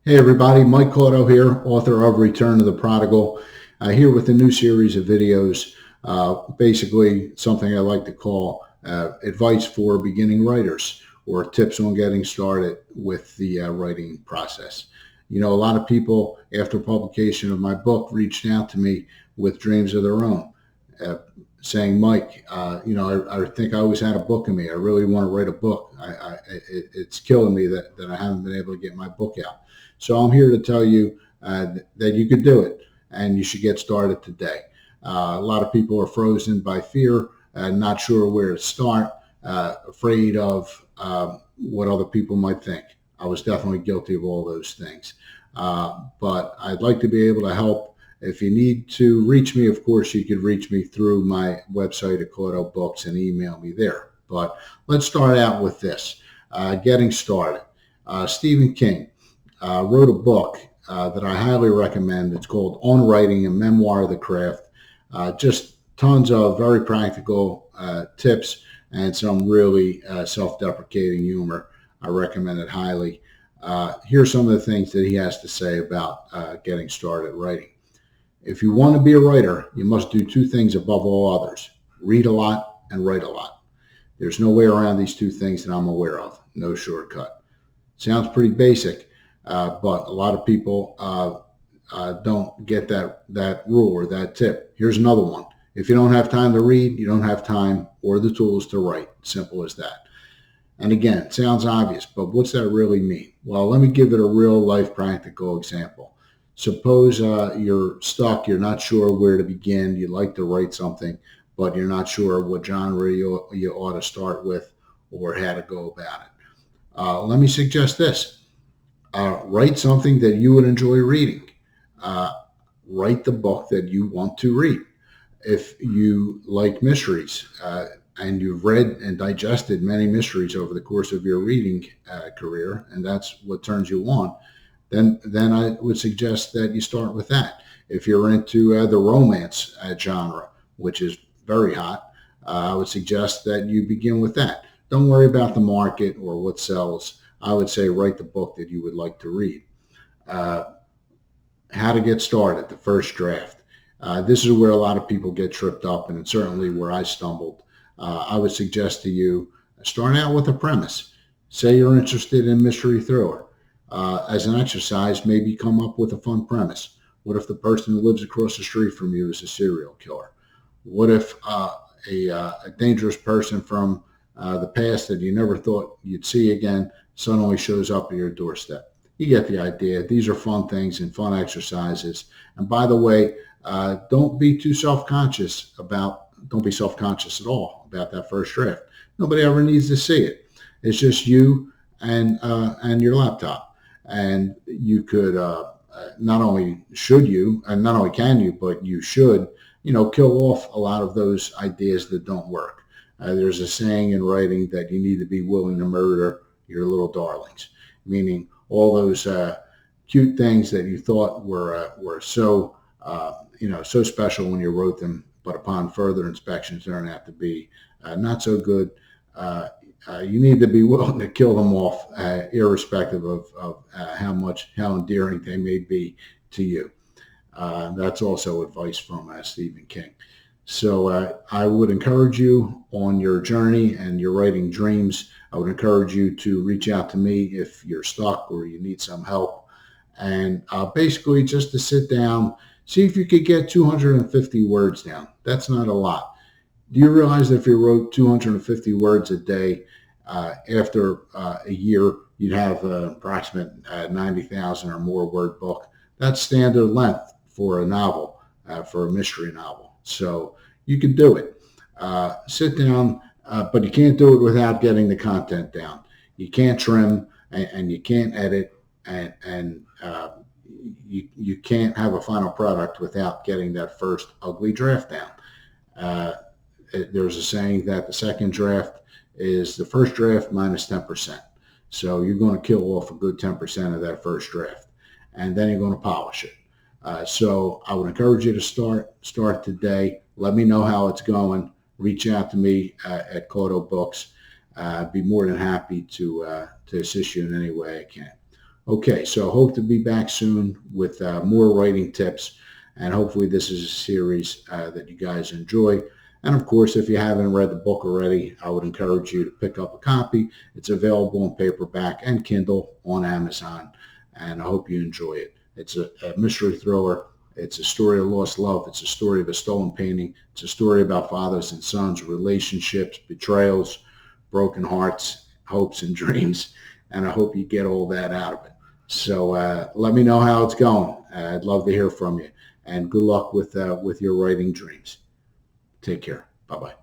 Hey everybody, Mike Cotto here, author of Return of the Prodigal, here with a new series of videos, basically something I like to call advice for beginning writers or tips on getting started with the writing process. You know, a lot of people after publication of my book reached out to me with dreams of their own, uh, saying, Mike, I think I always had a book in me. I really want to write a book. It's killing me that I haven't been able to get my book out. So I'm here to tell you that you could do it and you should get started today. A lot of people are frozen by fear, not sure where to start, afraid of what other people might think. I was definitely guilty of all those things. But I'd like to be able to help. If you need to reach me, of course, you could reach me through my website at Cotto Books and email me there. But let's start out with this, getting started. Stephen King wrote a book that I highly recommend. It's called On Writing, a Memoir of the Craft. Just tons of very practical tips and some really self-deprecating humor. I recommend it highly. Here's some of the things that he has to say about getting started writing. If you want to be a writer, you must do two things above all others: read a lot and write a lot. There's no way around these two things that I'm aware of. No shortcut. Sounds pretty basic, but a lot of people don't get that rule or that tip. Here's another one. If you don't have time to read, you don't have time or the tools to write. Simple as that. And again, it sounds obvious, but what's that really mean? Well, let me give it a real life practical example. Suppose you're stuck, you're not sure where to begin, you'd like to write something, but you're not sure what genre you ought to start with or how to go about it. Let me suggest this. Write something that you would enjoy reading. Uh, Write the book that you want to read. If you like mysteries and you've read and digested many mysteries over the course of your reading career, and that's what turns you on, then I would suggest that you start with that. If you're into the romance genre, which is very hot, I would suggest that you begin with that. Don't worry about the market or what sells. I would say write the book that you would like to read. Uh, how to get started, the first draft. This is where a lot of people get tripped up, and it's certainly where I stumbled. I would suggest to you start out with a premise. Say you're interested in mystery thriller. As an exercise, maybe come up with a fun premise. What if the person who lives across the street from you is a serial killer? What if a dangerous person from the past that you never thought you'd see again suddenly shows up at your doorstep? You get the idea. These are fun things and fun exercises. And by the way, don't be too self-conscious don't be self-conscious at all about that first draft. Nobody ever needs to see it. It's just you and your laptop. And you could, not only should you, and not only can you, but you should, kill off a lot of those ideas that don't work. There's a saying in writing that you need to be willing to murder your little darlings, meaning all those cute things that you thought were so so special when you wrote them, but upon further inspection turned out to be not so good. You need to be willing to kill them off, irrespective of how endearing they may be to you. That's also advice from Stephen King. So I would encourage you on your journey and your writing dreams. I would encourage you to reach out to me if you're stuck or you need some help. And basically just to sit down, see if you could get 250 words down. That's not a lot. Do you realize that if you wrote 250 words a day, after a year, you'd have an approximate 90,000 or more word book? That's standard length for a novel, for a mystery novel. So you can do it. Sit down, but you can't do it without getting the content down. You can't trim and you can't edit and you can't have a final product without getting that first ugly draft down. Uh, there's a saying that the second draft is the first draft minus 10%. So you're going to kill off a good 10% of that first draft, and then you're going to polish it. So I would encourage you to start today. Let me know how it's going. Reach out to me at Cotto Books. I'd be more than happy to assist you in any way I can. Okay, so hope to be back soon with more writing tips, and hopefully this is a series that you guys enjoy. And of course, if you haven't read the book already, I would encourage you to pick up a copy. It's available in paperback and Kindle on Amazon, and I hope you enjoy it. It's a mystery thriller. It's a story of lost love. It's a story of a stolen painting. It's a story about fathers and sons, relationships, betrayals, broken hearts, hopes, and dreams. And I hope you get all that out of it. So let me know how it's going. I'd love to hear from you. And good luck with your writing dreams. Take care. Bye-bye.